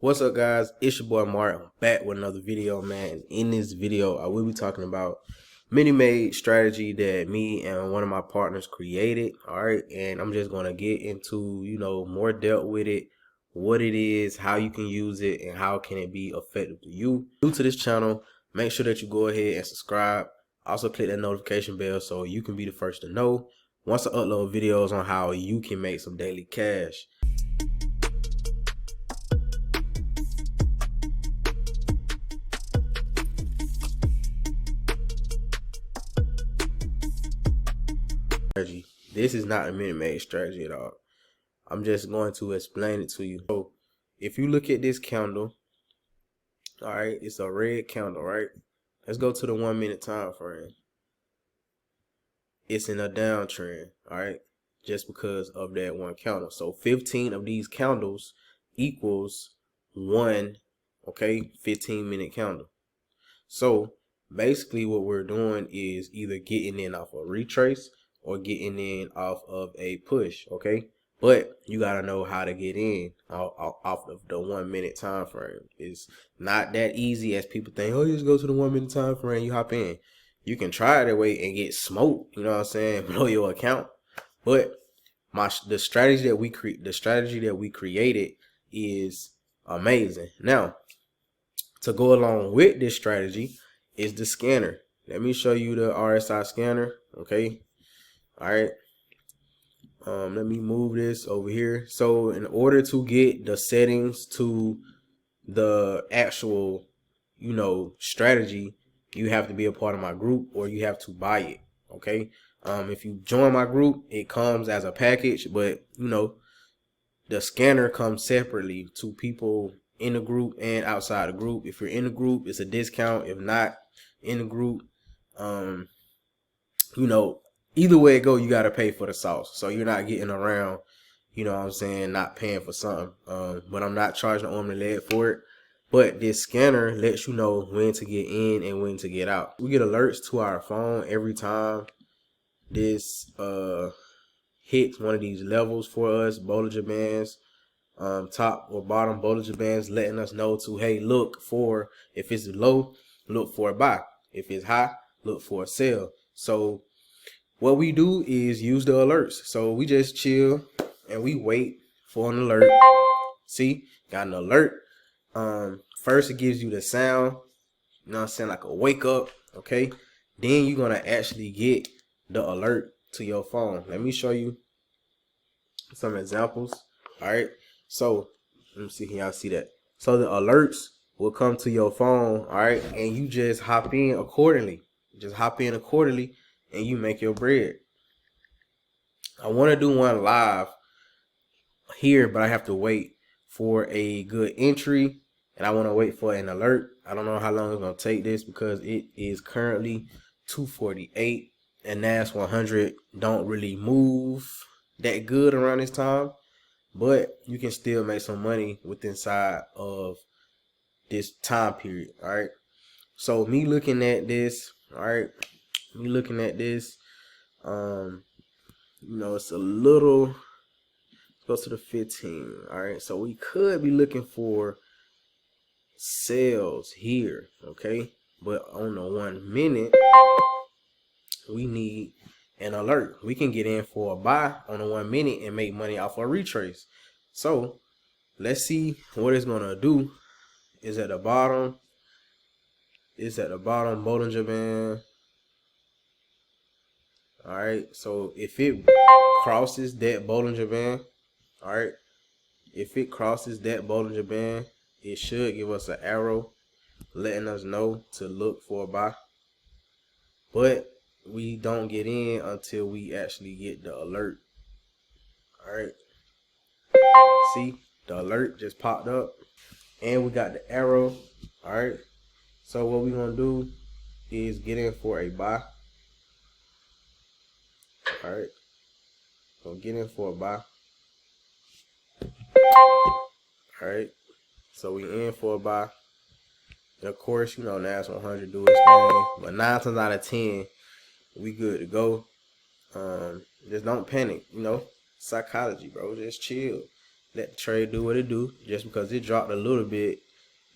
What's up, guys? It's your boy Mark. I'm back with another video, man. In this video, I will be talking about mini-made strategy that me and one of my partners created. All right, and I'm just gonna get into more depth with it, what it is, how you can use it, and how can it be effective to you. New to this channel, make sure that you go ahead and subscribe. Also, click that notification bell so you can be the first to know once I upload videos on how you can make some daily cash. This is not a minute-made strategy at all. I'm just going to explain it to you. So if you look at this candle, all right, it's a red candle, right? Let's go to the 1 minute time frame. It's in a downtrend, all right, just because of that one candle. So 15 of these candles equals one, okay, 15-minute candle. So basically what we're doing is either getting in off a retrace or getting in off of a push, okay? But you gotta know how to get in off of the 1 minute time frame. It's not that easy as people think. Oh, you just go to the 1 minute time frame, you hop in. You can try it that way and get smoked, you know what I'm saying, blow your account. But the strategy that we created is amazing. Now, to go along with this strategy is the scanner. Let me show you the RSI scanner, okay? All right. Let me move this over here. So in order to get the settings to the actual, strategy, you have to be a part of my group or you have to buy it, okay? If you join my group, it comes as a package, but the scanner comes separately to people in the group and outside the group. If you're in the group, it's a discount. If not in the group, either way it go, you got to pay for the sauce. So you're not getting around, not paying for something. But I'm not charging an arm and leg for it. But this scanner lets you know when to get in and when to get out. We get alerts to our phone every time this hits one of these levels for us, Bollinger Bands, top or bottom Bollinger Bands, letting us know to, hey, look for, if it's low, look for a buy. If it's high, look for a sell. So what we do is use the alerts. So we just chill and we wait for an alert. See, got an alert. First it gives you the sound, you know what I'm saying, like a wake up, okay? Then you're gonna actually get the alert to your phone. Let me show you some examples. All right, so let me see, can y'all see that? So the alerts will come to your phone, all right, and you just hop in accordingly. And you make your bread. I want to do one live here, but I have to wait for a good entry and I want to wait for an alert. I don't know how long it's going to take this because it is currently 2:48 and NAS 100 don't really move that good around this time, but you can still make some money within inside of this time period. All right, so me looking at this, all right, it's a little, let's go to the 15. All right, so we could be looking for sales here, okay, but on the 1 minute we need an alert. We can get in for a buy on the 1 minute and make money off a retrace. So let's see what it's gonna do. Is at the bottom Bollinger Band. All right, so if it crosses that Bollinger Band, all right, if it crosses that Bollinger Band, it should give us an arrow letting us know to look for a buy. But we don't get in until we actually get the alert. All right, see, the alert just popped up and we got the arrow. All right, so what we're gonna do is get in for a buy. All right, so get in for a buy. All right, so we in for a buy. And of course, NAS 100 do its thing, but 9 times out of 10, we good to go. Just don't panic, psychology, bro. Just chill. Let the trade do what it do. Just because it dropped a little bit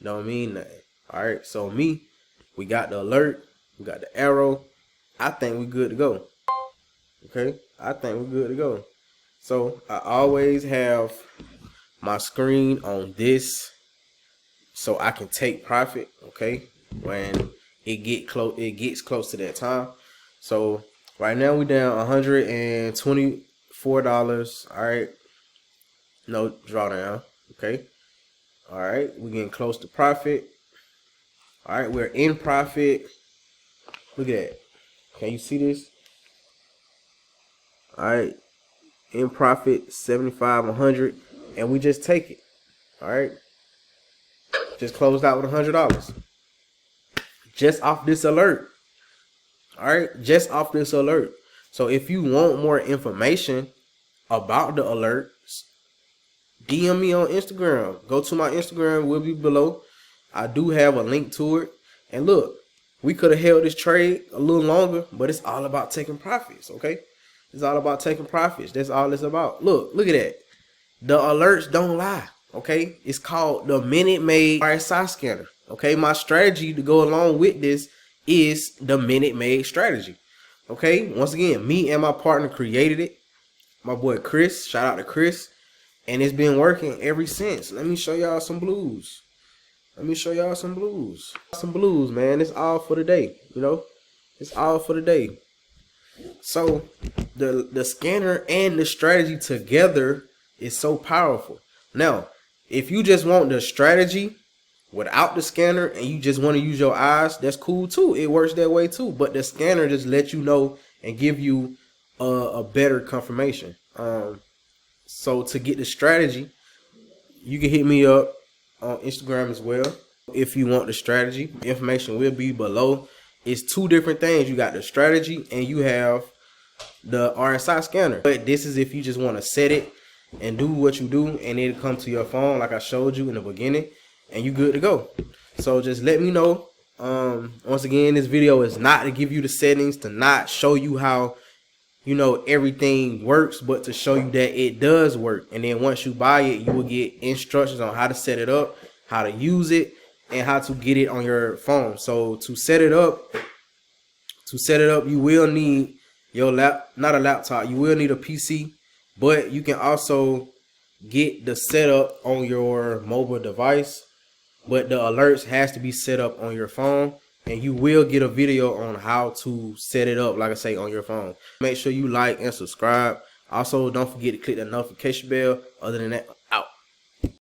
don't mean nothing. All right, so we got the alert, we got the arrow. I think we good to go. Okay, I think we're good to go. So I always have my screen on this so I can take profit. Okay, when it gets close to that time. So right now we down $124. All right, no drawdown. Okay, all right, we're getting close to profit. All right, we're in profit. Look at that. Can you see this? All right, in profit 75, 100, and we just take it. All right, just closed out with $100 just off this alert. All right, just off this alert. So if you want more information about the alerts, DM me on Instagram. Go to my Instagram, will be below. I do have a link to it. And look, we could have held this trade a little longer, but it's all about taking profits. Okay, it's all about taking profits. That's all it's about. Look at that. The alerts don't lie. Okay, it's called the Minute Maid RSI scanner. Okay, my strategy to go along with this is the Minute Maid strategy. Okay, once again, me and my partner created it. My boy Chris, shout out to Chris, and it's been working ever since. Let me show y'all some blues. Let me show y'all some blues. Some blues, man. It's all for the day. You know, it's all for the day. So the scanner and the strategy together is so powerful. Now, if you just want the strategy without the scanner and you just want to use your eyes, that's cool too. It works that way too. But the scanner just lets you know and give you a better confirmation. So to get the strategy, you can hit me up on Instagram as well. If you want the strategy, the information will be below. It's two different things. You got the strategy and you have the RSI scanner. But this is if you just want to set it and do what you do, and it'll come to your phone like I showed you in the beginning, and you good to go. So just let me know. Once again, this video is not to give you the settings, to not show you how, you know, everything works, but to show you that it does work. And then once you buy it, you will get instructions on how to set it up, how to use it, and how to get it on your phone. So to set it up, you will need your not a laptop, you will need a PC, but you can also get the setup on your mobile device. But the alerts has to be set up on your phone, and you will get a video on how to set it up, like I say, on your phone. Make sure you like and subscribe. Also, don't forget to click the notification bell. Other than that,